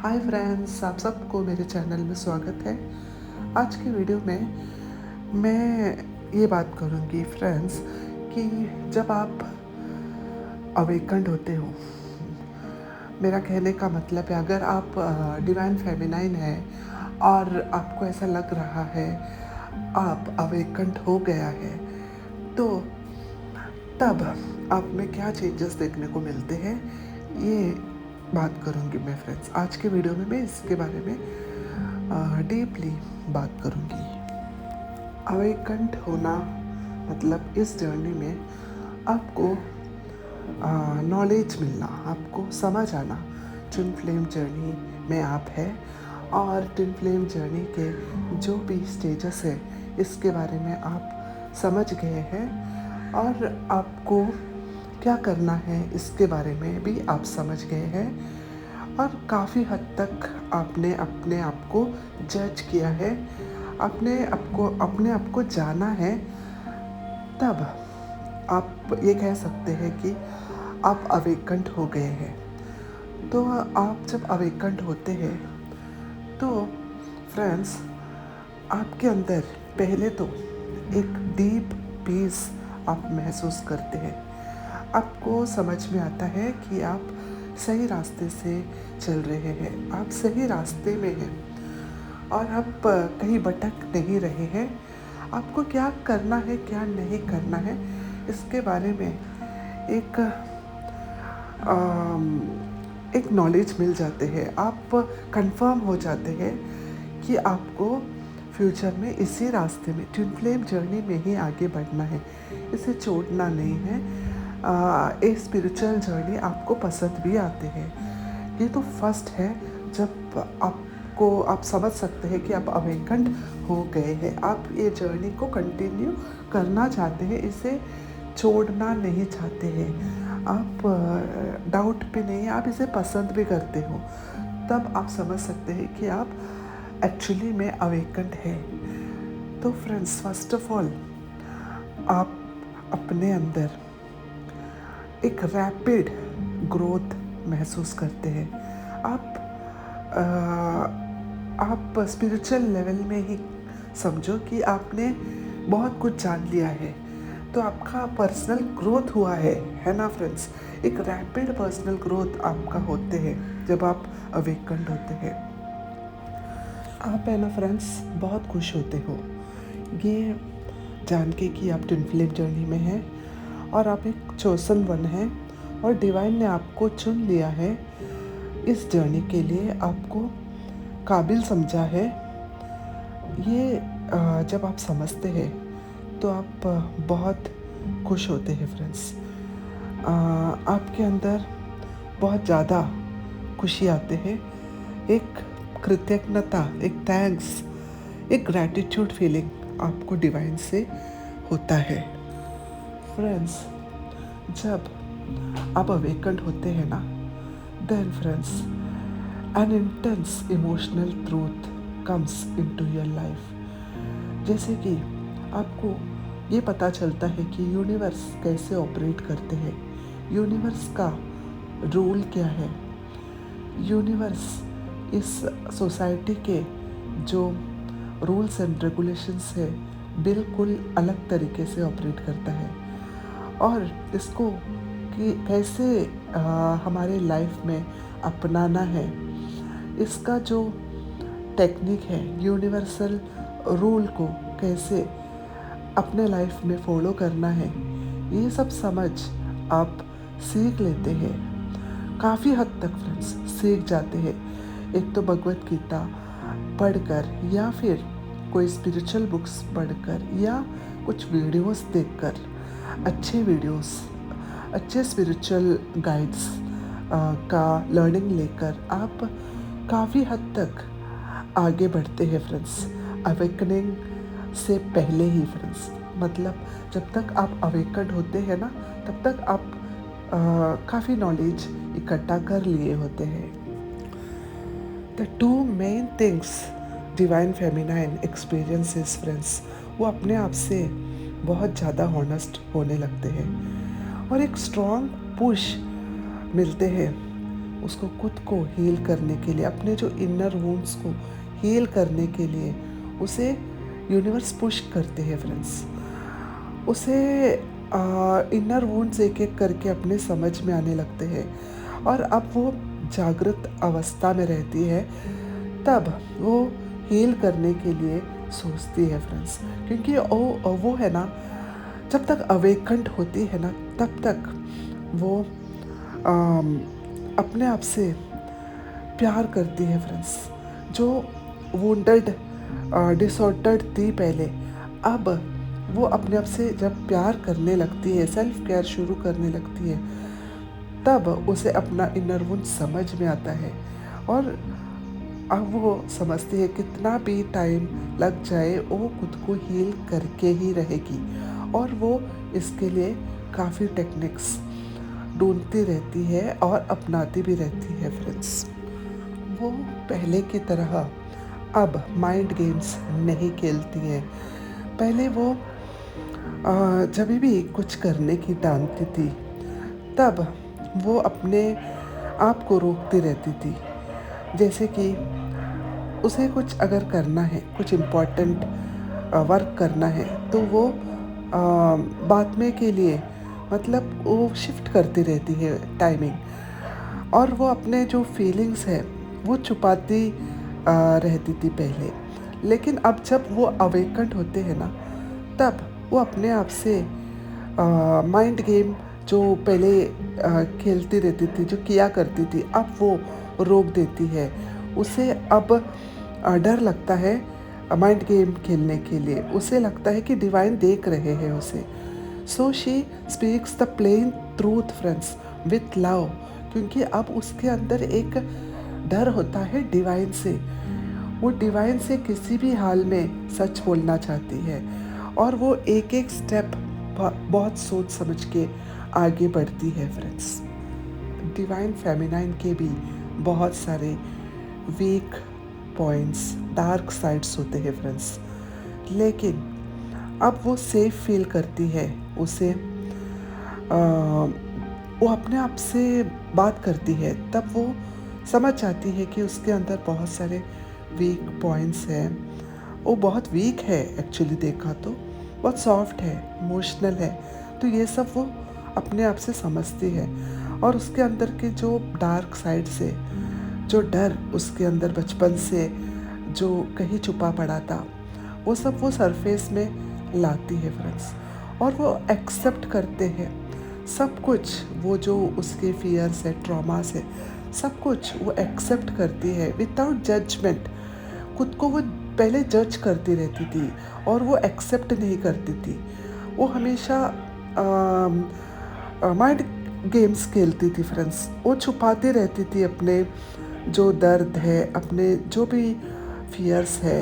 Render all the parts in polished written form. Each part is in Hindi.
हाय फ्रेंड्स, आप सबको मेरे चैनल में स्वागत है। आज की वीडियो में मैं ये बात करूँगी फ्रेंड्स कि जब आप अवेकन्ड होते हो, मेरा कहने का मतलब है अगर आप डिवाइन फेमिनाइन है और आपको ऐसा लग रहा है आप अवेकन्ड हो गया है, तो तब आप में क्या चेंजेस देखने को मिलते हैं ये बात करूँगी मैं फ्रेंड्स। आज के वीडियो में मैं इसके बारे में डीपली बात करूँगी। अवेकन्ड होना मतलब इस जर्नी में आपको नॉलेज मिलना, आपको समझ आना ट्विन फ्लेम जर्नी में आप है और ट्विन फ्लेम जर्नी के जो भी स्टेजेस है इसके बारे में आप समझ गए हैं और आपको क्या करना है इसके बारे में भी आप समझ गए हैं और काफ़ी हद तक आपने अपने आप को जज किया है, अपने आप को जाना है। तब आप ये कह सकते हैं कि आप अवेकन्ड हो गए हैं। तो आप जब अवेकन्ड होते हैं तो फ्रेंड्स आपके अंदर पहले तो एक डीप पीस आप महसूस करते हैं। आपको समझ में आता है कि आप सही रास्ते से चल रहे हैं, आप सही रास्ते में हैं और आप कहीं भटक नहीं रहे हैं। आपको क्या करना है क्या नहीं करना है इसके बारे में एक नॉलेज मिल जाते हैं। आप कंफर्म हो जाते हैं कि आपको फ्यूचर में इसी रास्ते में ट्विन फ्लेम जर्नी में ही आगे बढ़ना है, इसे छोड़ना नहीं है। ये स्पिरिचुअल जर्नी आपको पसंद भी आते हैं। ये तो फर्स्ट है जब आप समझ सकते हैं कि आप अवेकन्ड हो गए हैं, आप ये जर्नी को कंटिन्यू करना चाहते हैं, इसे छोड़ना नहीं चाहते हैं, आप डाउट पे नहीं, आप इसे पसंद भी करते हो। तब आप समझ सकते हैं कि आप एक्चुअली में अवेकन्ड है। तो फ्रेंड्स, फर्स्ट ऑफ ऑल आप अपने अंदर एक रैपिड ग्रोथ महसूस करते हैं। आप स्पिरिचुअल लेवल में ही समझो कि आपने बहुत कुछ जान लिया है, तो आपका पर्सनल ग्रोथ हुआ है ना फ्रेंड्स। एक रैपिड पर्सनल ग्रोथ आपका होते हैं जब आप अवेकन्ड होते हैं। आप है ना फ्रेंड्स बहुत खुश होते हो ये जान के कि आप ट्विन फ्लेम जर्नी में हैं और आप एक चोसन वन हैं और डिवाइन ने आपको चुन लिया है इस जर्नी के लिए, आपको काबिल समझा है। ये जब आप समझते हैं तो आप बहुत खुश होते हैं फ्रेंड्स। आपके अंदर बहुत ज़्यादा खुशी आते हैं, एक कृतज्ञता, एक थैंक्स, एक ग्रैटिट्यूड फीलिंग आपको डिवाइन से होता है। फ्रेंड्स, जब आप अवेकन्ड होते हैं ना, then friends an intense emotional truth comes into your life. जैसे कि आपको ये पता चलता है कि यूनिवर्स कैसे ऑपरेट करते हैं, यूनिवर्स का रूल क्या है, यूनिवर्स इस सोसाइटी के जो रूल्स एंड रेगुलेशंस है बिल्कुल अलग तरीके से ऑपरेट करता है और इसको कि कैसे हमारे लाइफ में अपनाना है, इसका जो टेक्निक है, यूनिवर्सल रूल को कैसे अपने लाइफ में फॉलो करना है, ये सब समझ आप सीख लेते हैं। काफ़ी हद तक फ्रेंड्स सीख जाते हैं। एक तो भगवत गीता पढ़कर या फिर कोई स्पिरिचुअल बुक्स पढ़कर या कुछ वीडियोस देखकर, अच्छे वीडियोस, अच्छे स्पिरिचुअल गाइड्स का लर्निंग लेकर आप काफ़ी हद तक आगे बढ़ते हैं फ्रेंड्स। अवेकनिंग से पहले ही फ्रेंड्स, मतलब जब तक आप अवेकन्ड होते हैं ना, तब तक आप काफ़ी नॉलेज इकट्ठा कर लिए होते हैं। The two main things divine feminine experiences friends, वो अपने आप से बहुत ज़्यादा हॉनेस्ट होने लगते हैं और एक स्ट्रॉन्ग पुश मिलते हैं उसको खुद को हील करने के लिए, अपने जो इनर वुंड्स को हील करने के लिए उसे यूनिवर्स पुश करते हैं फ्रेंड्स। उसे इनर वुंड्स एक एक करके अपने समझ में आने लगते हैं, और अब वो जागृत अवस्था में रहती है, तब वो हील करने के लिए सोचती है फ्रेंड्स। क्योंकि वो है ना, जब तक अवेकंड होती है ना, तब तक वो आम, अपने आप से प्यार करती है फ्रेंड्स। जो वुंडेड डिसऑर्डर्ड थी पहले, अब वो अपने आप से जब प्यार करने लगती है, सेल्फ केयर शुरू करने लगती है, तब उसे अपना इनर वुंड समझ में आता है। और अब वो समझती है कितना भी टाइम लग जाए वो खुद को हील करके ही रहेगी, और वो इसके लिए काफ़ी टेक्निक्स ढूंढती रहती है और अपनाती भी रहती है फ्रेंड्स। वो पहले की तरह अब माइंड गेम्स नहीं खेलती है। पहले वो जब भी कुछ करने की ठानती थी, तब वो अपने आप को रोकती रहती थी। जैसे कि उसे कुछ अगर करना है, कुछ इम्पोर्टेंट वर्क करना है, तो वो बाद में के लिए मतलब वो शिफ्ट करती रहती है टाइमिंग, और वो अपने जो फीलिंग्स है वो छुपाती रहती थी पहले। लेकिन अब जब वो अवेकंड होते हैं ना, तब वो अपने आप से माइंड गेम जो पहले खेलती रहती थी, जो किया करती थी, अब वो रोक देती है। उसे अब डर लगता है माइंड गेम खेलने के लिए। उसे लगता है कि डिवाइन देख रहे हैं उसे। So she speaks the plain truth friends with love, क्योंकि अब उसके अंदर एक डर होता है डिवाइन से। वो डिवाइन से किसी भी हाल में सच बोलना चाहती है, और वो एक एक स्टेप बहुत सोच समझ के आगे बढ़ती है फ्रेंड्स। डिवाइन फेमिनाइन के भी बहुत सारे वीक पॉइंट्स, डार्क साइड्स होते हैं फ्रेंड्स, लेकिन अब वो सेफ फील करती है। उसे वो अपने आप से बात करती है, तब वो समझ जाती है कि उसके अंदर बहुत सारे वीक पॉइंट्स हैं। वो बहुत वीक है एक्चुअली, देखा तो बहुत सॉफ्ट है, इमोशनल है, तो ये सब वो अपने आप से समझती है। और उसके अंदर के जो डार्क साइड से जो डर उसके अंदर बचपन से जो कहीं छुपा पड़ा था, वो सब वो सरफेस में लाती है फ्रेंड्स, और वो एक्सेप्ट करते हैं सब कुछ। वो जो उसके फियर्स है, ट्रॉमास है, सब कुछ वो एक्सेप्ट करती है विदाउट जजमेंट। खुद को वो पहले जज करती रहती थी और वो एक्सेप्ट नहीं करती थी। वो हमेशा माइंड गेम्स खेलती थी फ्रेंड्स। वो छुपाती रहती थी अपने जो दर्द है, अपने जो भी फियर्स है,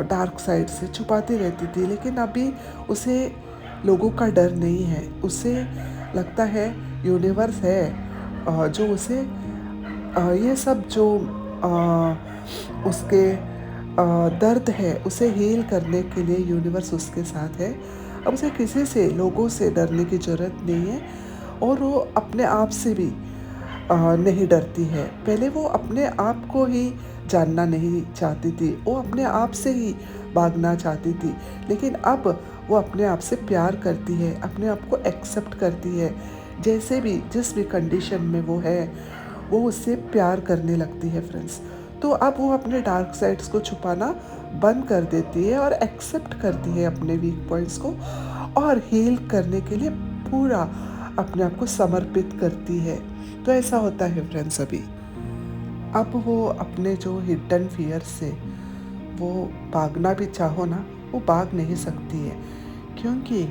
डार्क साइड से छुपाती रहती थी। लेकिन अभी उसे लोगों का डर नहीं है। उसे लगता है यूनिवर्स है जो उसे ये सब जो उसके दर्द है उसे हील करने के लिए यूनिवर्स उसके साथ है। अब उसे किसी से, लोगों से डरने की ज़रूरत नहीं है, और वो अपने आप से भी नहीं डरती है। पहले वो अपने आप को ही जानना नहीं चाहती थी, वो अपने आप से ही भागना चाहती थी। लेकिन अब वो अपने आप से प्यार करती है, अपने आप को एक्सेप्ट करती है। जैसे भी, जिस भी कंडीशन में वो है, वो उससे प्यार करने लगती है फ्रेंड्स। तो अब वो अपने डार्क साइड्स को छुपाना बंद कर देती है और एक्सेप्ट करती है अपने वीक पॉइंट्स को, और हील करने के लिए पूरा अपने आप को समर्पित करती है। तो ऐसा होता है फ्रेंड्स। अभी अब वो अपने जो हिडन फियर से वो भागना भी चाहो ना, वो भाग नहीं सकती है, क्योंकि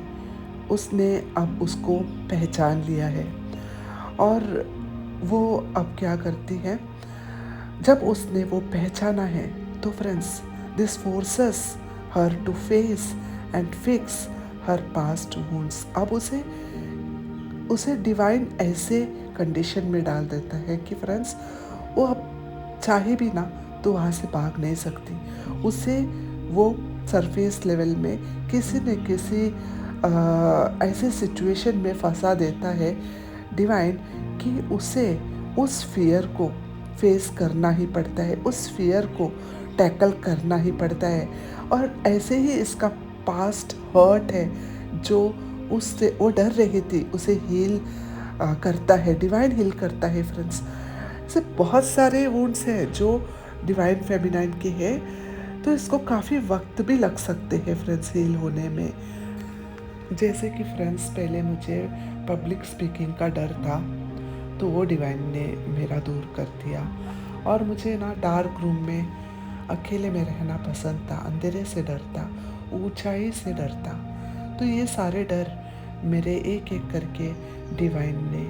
उसने अब उसको पहचान लिया है। और वो अब क्या करती है, जब उसने वो पहचाना है, तो friends this forces her to face and fix her past wounds. अब उसे डिवाइन ऐसे कंडीशन में डाल देता है कि फ्रेंड्स वो अब चाहे भी ना तो वहाँ से भाग नहीं सकती। उसे वो सरफेस लेवल में किसी न किसी ऐसे सिचुएशन में फंसा देता है डिवाइन कि उसे उस फियर को फेस करना ही पड़ता है, उस फियर को टैकल करना ही पड़ता है। और ऐसे ही इसका पास्ट हर्ट है जो उससे वो डर रही थी उसे हील करता है, डिवाइन हील करता है फ्रेंड्स। ऐसे बहुत सारे वुंड्स हैं जो डिवाइन फेमिनाइन के हैं, तो इसको काफ़ी वक्त भी लग सकते हैं फ्रेंड्स हील होने में। जैसे कि फ्रेंड्स पहले मुझे पब्लिक स्पीकिंग का डर था, तो वो डिवाइन ने मेरा दूर कर दिया। और मुझे ना डार्क रूम में अकेले में रहना पसंद था, अंधेरे से डरता, ऊंचाई से डरता। तो ये सारे डर मेरे एक एक करके डिवाइन ने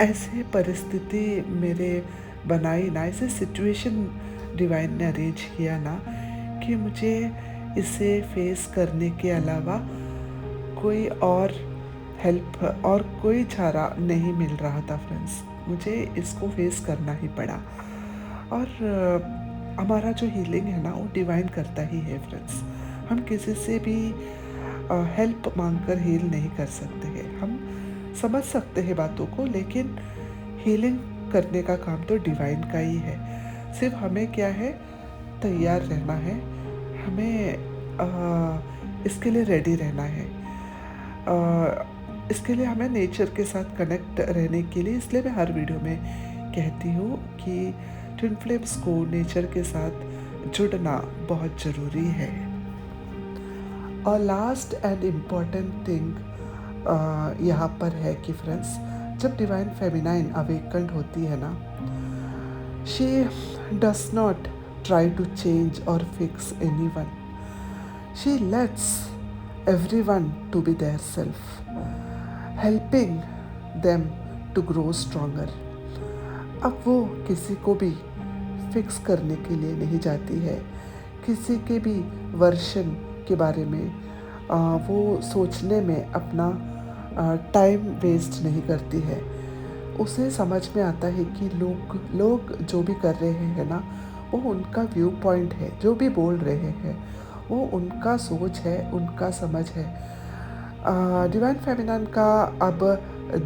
ऐसे परिस्थिति मेरे बनाई ना, ऐसे सिचुएशन डिवाइन ने अरेंज किया ना कि मुझे इसे फेस करने के अलावा कोई और हेल्प और कोई चारा नहीं मिल रहा था फ्रेंड्स। मुझे इसको फेस करना ही पड़ा। और हमारा जो हीलिंग है ना वो डिवाइन करता ही है फ्रेंड्स। हम किसी से भी हेल्प मांगकर हील नहीं कर सकते हैं। हम समझ सकते हैं बातों को, लेकिन हीलिंग करने का काम तो डिवाइन का ही है। सिर्फ हमें क्या है, तैयार रहना है, हमें इसके लिए रेडी रहना है। इसके लिए हमें नेचर के साथ कनेक्ट रहने के लिए, इसलिए मैं हर वीडियो में कहती हूँ कि ट्विन फ्लेम्स को नेचर के साथ जुड़ना बहुत ज़रूरी है। और लास्ट एंड इम्पॉर्टेंट थिंग यहाँ पर है कि फ्रेंड्स, जब डिवाइन फेमिनाइन अवेकन्ड होती है ना, she does not try to change or fix anyone. She lets everyone to be their self, helping them to grow stronger. अब वो किसी को भी फिक्स करने के लिए नहीं जाती है, किसी के भी वर्शन के बारे में वो सोचने में अपना टाइम वेस्ट नहीं करती है। उसे समझ में आता है कि लोग जो भी कर रहे हैं ना, वो उनका व्यू पॉइंट है, जो भी बोल रहे हैं वो उनका सोच है, उनका समझ है। डिवाइन फेमिनाइन का अब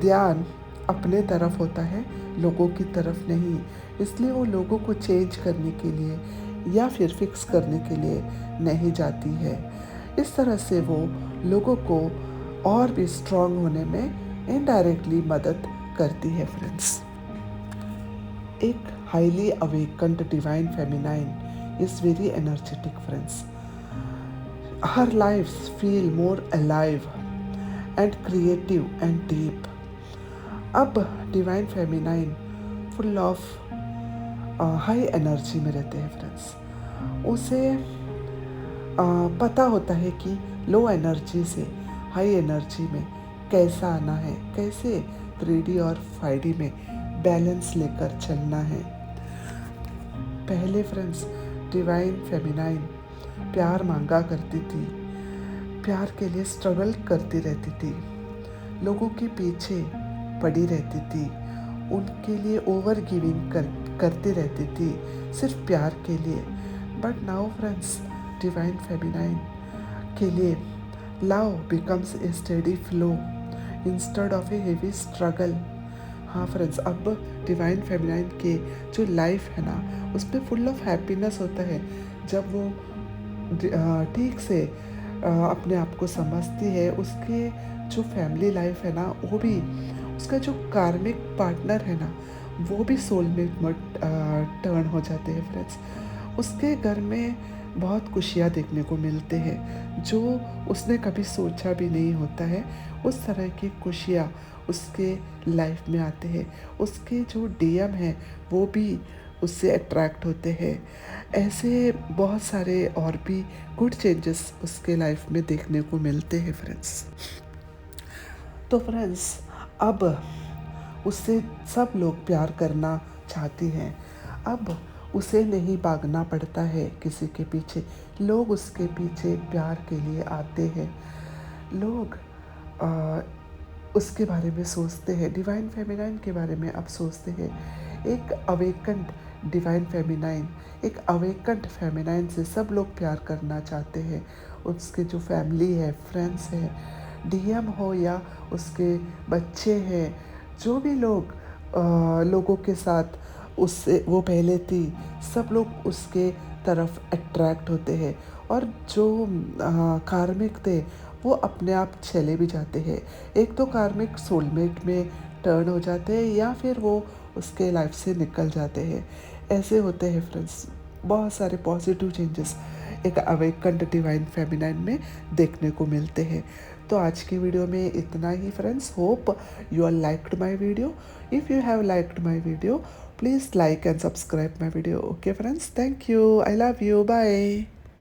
ध्यान अपने तरफ होता है, लोगों की तरफ नहीं। इसलिए वो लोगों को चेंज करने के लिए या फिर फिक्स करने के लिए नहीं जाती है। इस तरह से वो लोगों को और भी स्ट्रांग होने में इनडायरेक्टली मदद करती है फ्रेंड्स। एक highly awakened divine feminine is very energetic friends. Her lives feel more alive and creative and deep. अब divine feminine full of high energy में रहते हैं फ्रेंड्स। उसे पता होता है कि लो एनर्जी से हाई एनर्जी में कैसा आना है, कैसे 3D और 5D में बैलेंस लेकर चलना है। पहले फ्रेंड्स डिवाइन फेमिनाइन प्यार मांगा करती थी, प्यार के लिए स्ट्रगल करती रहती थी, लोगों के पीछे पड़ी रहती थी, उनके लिए ओवर गिविंग करती रहती थी सिर्फ प्यार के लिए। But now friends, divine feminine के लिए love becomes a steady flow instead of A heavy struggle. हाँ फ्रेंड्स, अब डिवाइन फेमिनाइन के जो लाइफ है ना, उसमें फुल ऑफ हैप्पीनेस होता है। जब वो ठीक से अपने आप को समझती है, उसके जो फैमिली लाइफ है ना, वो भी, उसका जो कार्मिक पार्टनर है ना, वो भी सोलमेट में टर्न हो जाते हैं फ्रेंड्स। उसके घर में बहुत खुशियाँ देखने को मिलते हैं जो उसने कभी सोचा भी नहीं होता है। उस तरह की खुशियाँ उसके लाइफ में आते हैं। उसके जो डीएम हैं वो भी उससे अट्रैक्ट होते हैं। ऐसे बहुत सारे और भी गुड चेंजेस उसके लाइफ में देखने को मिलते हैं फ्रेंड्स। तो फ्रेंड्स, अब उससे सब लोग प्यार करना चाहती हैं। अब उसे नहीं भागना पड़ता है किसी के पीछे, लोग उसके पीछे प्यार के लिए आते हैं। लोग उसके बारे में सोचते हैं, डिवाइन फेमिनाइन के बारे में अब सोचते हैं। एक अवेकन्ड डिवाइन फेमिनाइन, एक अवेकन्ड फेमिनाइन से सब लोग प्यार करना चाहते हैं। उसके जो फैमिली है, फ्रेंड्स हैं, डीएम हो या उसके बच्चे हैं, जो भी लोग लोगों के साथ उससे वो पहले थी, सब लोग उसके तरफ अट्रैक्ट होते हैं, और जो कार्मिक थे वो अपने आप चले भी जाते हैं। एक तो कार्मिक सोलमेट में टर्न हो जाते हैं, या फिर वो उसके लाइफ से निकल जाते हैं। ऐसे होते हैं फ्रेंड्स, बहुत सारे पॉजिटिव चेंजेस एक अवेकन्ड डिवाइन फेमिनाइन में देखने को मिलते हैं। तो आज की वीडियो में इतना ही friends. Hope you are liked my video. If you have liked my video, please like and subscribe my video. Okay friends, thank you, I love you, bye.